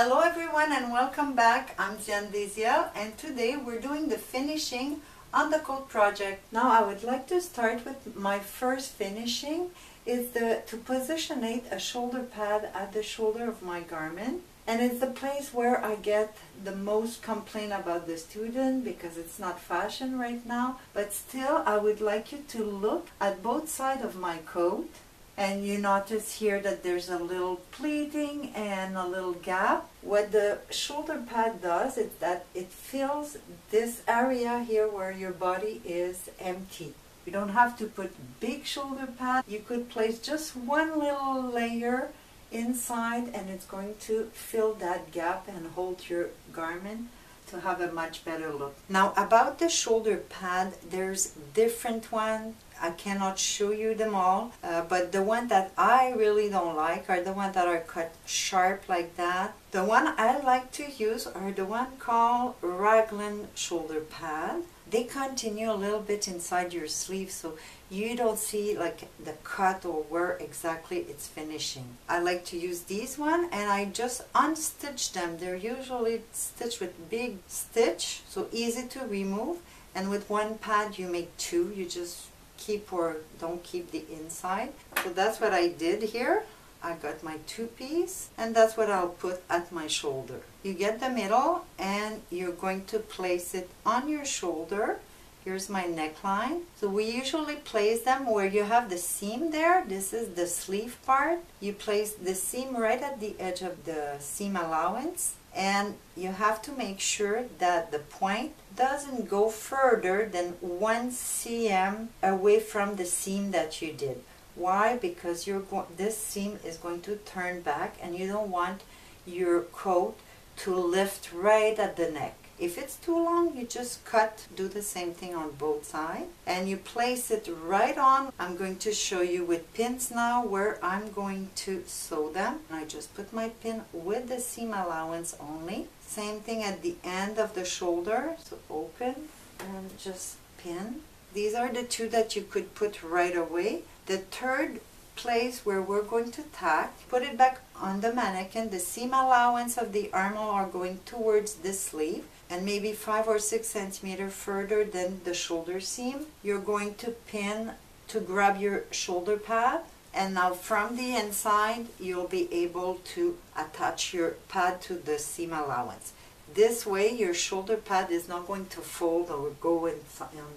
Hello everyone and welcome back. I'm Deziel and today we're doing the finishing on the coat project. Now I would like to start with my first finishing is to positionate a shoulder pad at the shoulder of my garment. And it's the place where I get the most complaint about the student because it's not fashion right now. But still I would like you to look at both sides of my coat. And you notice here that there's a little pleating and a little gap. What the shoulder pad does is that it fills this area here where your body is empty. You don't have to put big shoulder pad. You could place just one little layer inside and it's going to fill that gap and hold your garment to have a much better look. Now about the shoulder pad, there's different ones. I cannot show you them all, but the one that I really don't like are the ones that are cut sharp like that. The one I like to use are the one called raglan shoulder pad. They continue a little bit inside your sleeve so you don't see like the cut or where exactly it's finishing. I like to use these one and I just unstitch them. They're usually stitched with big stitch, so easy to remove. And with one pad you make two. You just keep or don't keep the inside. So that's what I did here. I got my two-piece and that's what I'll put at my shoulder. You get the middle and you're going to place it on your shoulder. Here's my neckline. So we usually place them where you have the seam there. This is the sleeve part. You place the seam right at the edge of the seam allowance. And you have to make sure that the point doesn't go further than 1 cm away from the seam that you did. Why? Because this seam is going to turn back and you don't want your coat to lift right at the neck. If it's too long, you just cut, do the same thing on both sides, and you place it right on. I'm going to show you with pins now where I'm going to sew them. I just put my pin with the seam allowance only. Same thing at the end of the shoulder. So open and just pin. These are the two that you could put right away. The third place where we're going to tack, put it back on the mannequin. The seam allowance of the armhole are going towards the sleeve and maybe 5 or 6 centimeters further than the shoulder seam. You're going to pin to grab your shoulder pad, and now from the inside you'll be able to attach your pad to the seam allowance. This way your shoulder pad is not going to fold or go on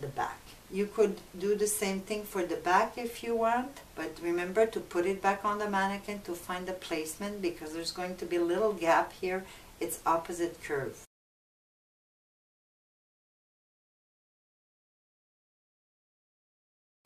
the back. You could do the same thing for the back if you want, but remember to put it back on the mannequin to find the placement because there's going to be a little gap here. It's opposite curve.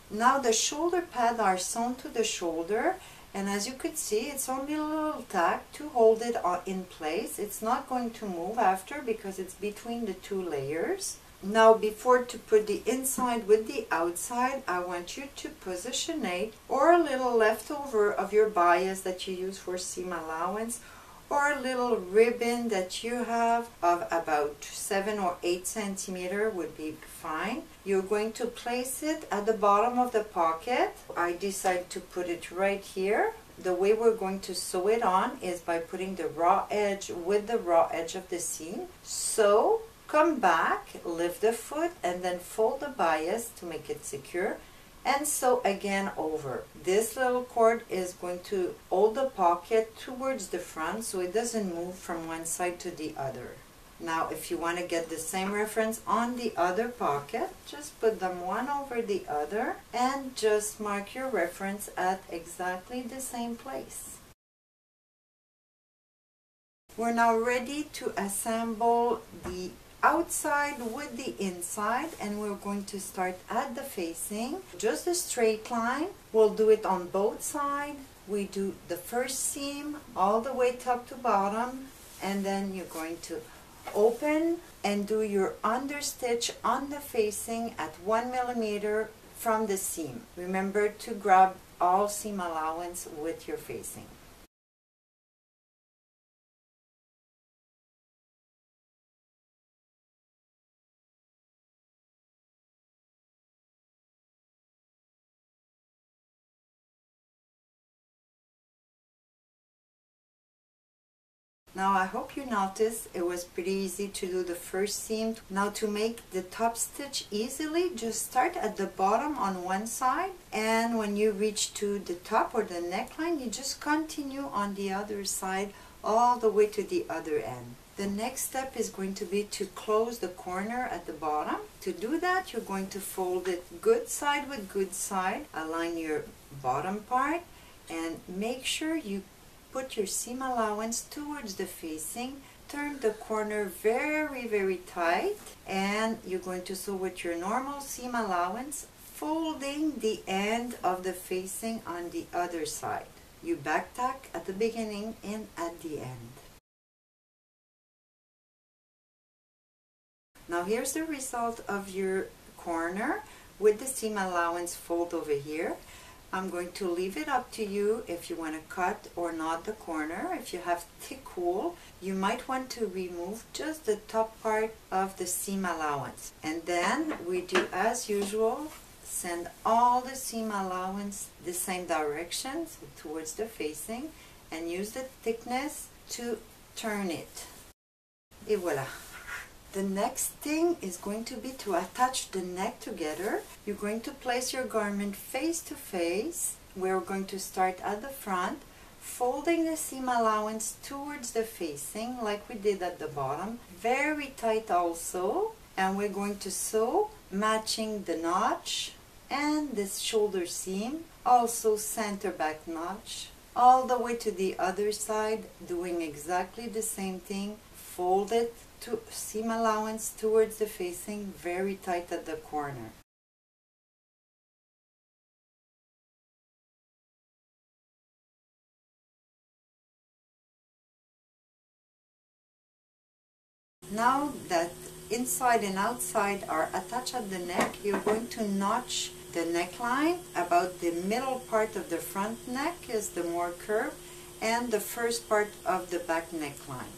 Now the shoulder pads are sewn to the shoulder, and as you could see it's only a little tack to hold it in place. It's not going to move after because it's between the two layers. Now before to put the inside with the outside, I want you to positionate or a little leftover of your bias that you use for seam allowance or a little ribbon that you have of about 7 or 8 centimeters would be fine. You're going to place it at the bottom of the pocket. I decided to put it right here. The way we're going to sew it on is by putting the raw edge with the raw edge of the seam. So come back, lift the foot, and then fold the bias to make it secure, and sew again over. This little cord is going to hold the pocket towards the front so it doesn't move from one side to the other. Now if you want to get the same reference on the other pocket, just put them one over the other and just mark your reference at exactly the same place. We're now ready to assemble the outside with the inside, and we're going to start at the facing. Just a straight line. We'll do it on both sides. We do the first seam all the way top to bottom, and then you're going to open and do your understitch on the facing at 1 millimeter from the seam. Remember to grab all seam allowance with your facing. Now I hope you noticed it was pretty easy to do the first seam. Now to make the top stitch easily, just start at the bottom on one side, and when you reach to the top or the neckline, you just continue on the other side all the way to the other end. The next step is going to be to close the corner at the bottom. To do that, you're going to fold it good side with good side, align your bottom part, and make sure you put your seam allowance towards the facing. Turn the corner very tight, and you're going to sew with your normal seam allowance, folding the end of the facing on the other side. You back tack at the beginning and at the end. Now here's the result of your corner with the seam allowance fold over here. I'm going to leave it up to you if you want to cut or not the corner. If you have thick wool, you might want to remove just the top part of the seam allowance. And then we do as usual, send all the seam allowance the same direction, so towards the facing, and use the thickness to turn it. Et voila! The next thing is going to be to attach the neck together. You're going to place your garment face to face. We're going to start at the front, folding the seam allowance towards the facing like we did at the bottom. Very tight also. And we're going to sew matching the notch and this shoulder seam. Also center back notch. All the way to the other side, doing exactly the same thing. Fold it to seam allowance towards the facing, very tight at the corner. Now that inside and outside are attached at the neck, you're going to notch the neckline. About the middle part of the front neck is the more curved, and the first part of the back neckline.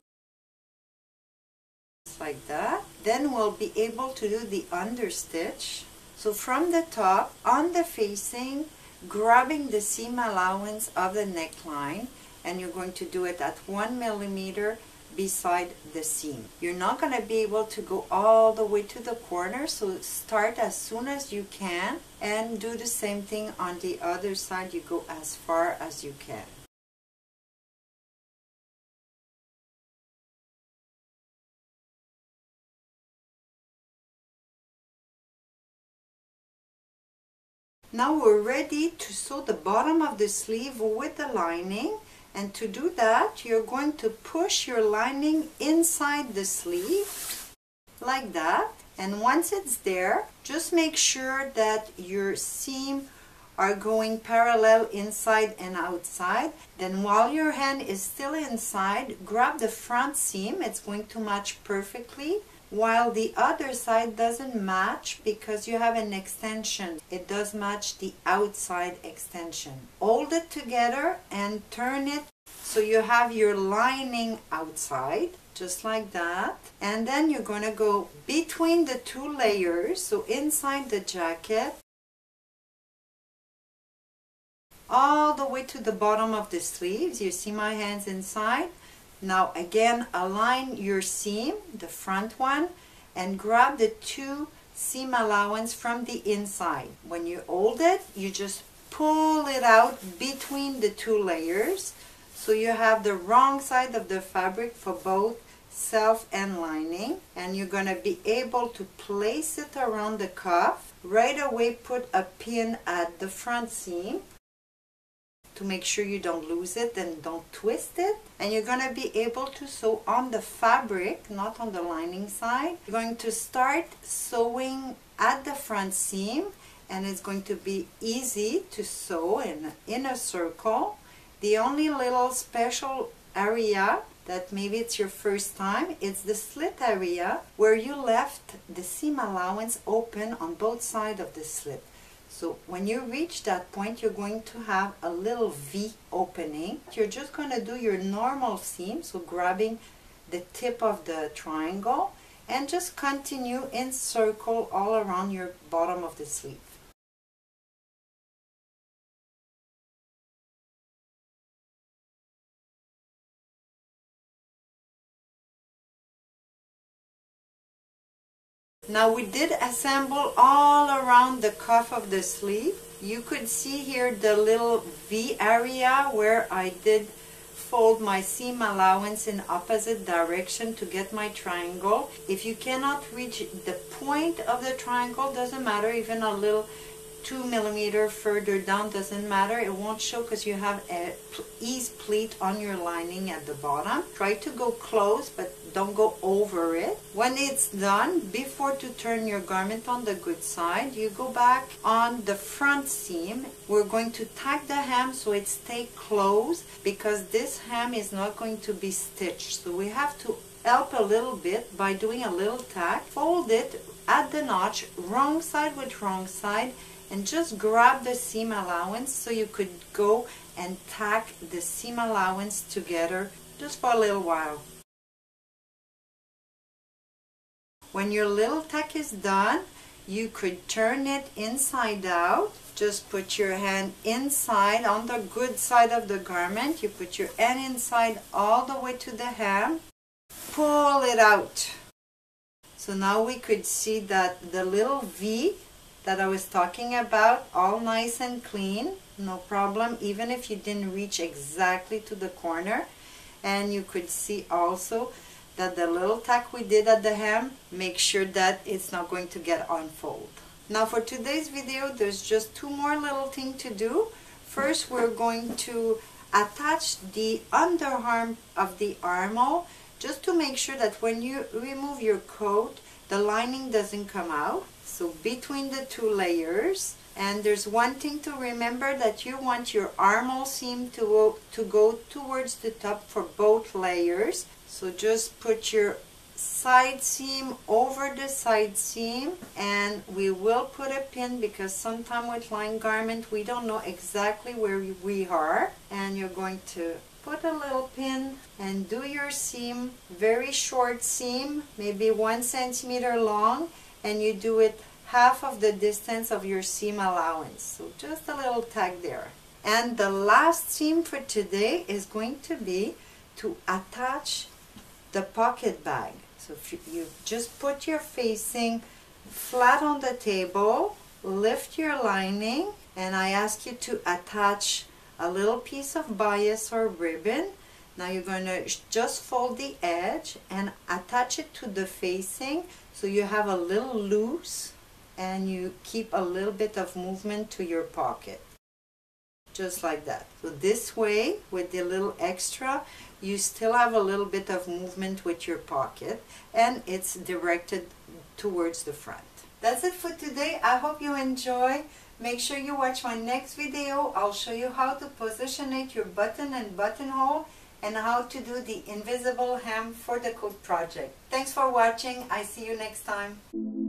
Like that. Then we'll be able to do the understitch. So from the top on the facing, grabbing the seam allowance of the neckline, and you're going to do it at 1 millimeter beside the seam. You're not going to be able to go all the way to the corner, so start as soon as you can and do the same thing on the other side. You go as far as you can. Now we're ready to sew the bottom of the sleeve with the lining, and to do that you're going to push your lining inside the sleeve like that, and once it's there, just make sure that your seam are going parallel inside and outside. Then while your hand is still inside, grab the front seam, it's going to match perfectly, while the other side doesn't match because you have an extension. It does match the outside extension. Hold it together and turn it so you have your lining outside, just like that. And then you're going to go between the two layers, so inside the jacket, all the way to the bottom of the sleeves. You see my hands inside. Now again, align your seam, the front one, and grab the two seam allowance from the inside. When you hold it, you just pull it out between the two layers, so you have the wrong side of the fabric for both self and lining, and you're going to be able to place it around the cuff. Right away put a pin at the front seam to make sure you don't lose it and don't twist it, and you're going to be able to sew on the fabric, not on the lining side. You're going to start sewing at the front seam, and it's going to be easy to sew in a circle. The only little special area that maybe it's your first time, it's the slit area where you left the seam allowance open on both sides of the slit. So when you reach that point, you're going to have a little V opening. You're just going to do your normal seam, so grabbing the tip of the triangle, and just continue in circle all around your bottom of the sleeve. Now we did assemble all around the cuff of the sleeve. You could see here the little V area where I did fold my seam allowance in opposite direction to get my triangle. If you cannot reach the point of the triangle, doesn't matter, even a little 2 millimeter further down doesn't matter, it won't show because you have a ease pleat on your lining at the bottom. Try to go close but don't go over it. When it's done, before to turn your garment on the good side, you go back on the front seam. We're going to tack the hem so it stays closed because this hem is not going to be stitched, so we have to help a little bit by doing a little tack. Fold it at the notch, wrong side with wrong side, and just grab the seam allowance so you could go and tack the seam allowance together just for a little while. When your little tack is done, you could turn it inside out. Just put your hand inside on the good side of the garment. You put your hand inside all the way to the hem. Pull it out. So now we could see that the little V that I was talking about, all nice and clean, no problem, even if you didn't reach exactly to the corner. And you could see also that the little tack we did at the hem, make sure that it's not going to get unfold. Now for today's video, there's just two more little things to do. First, we're going to attach the underarm of the armhole, just to make sure that when you remove your coat, the lining doesn't come out. So between the two layers, and there's one thing to remember, that you want your armhole seam to go towards the top for both layers. So just put your side seam over the side seam, and we will put a pin because sometimes with line garment we don't know exactly where we are, and you're going to put a little pin and do your seam, very short seam, maybe 1 centimeter long, and you do it half of the distance of your seam allowance. So just a little tag there. And the last seam for today is going to be to attach the pocket bag. So if you just put your facing flat on the table, lift your lining, and I ask you to attach a little piece of bias or ribbon. Now you're going to just fold the edge and attach it to the facing so you have a little loose and you keep a little bit of movement to your pocket. Just like that. So this way, with the little extra, you still have a little bit of movement with your pocket, and it's directed towards the front. That's it for today. I hope you enjoy. Make sure you watch my next video. I'll show you how to positionate your button and buttonhole and how to do the invisible hem for the coat project. Thanks for watching. I see you next time.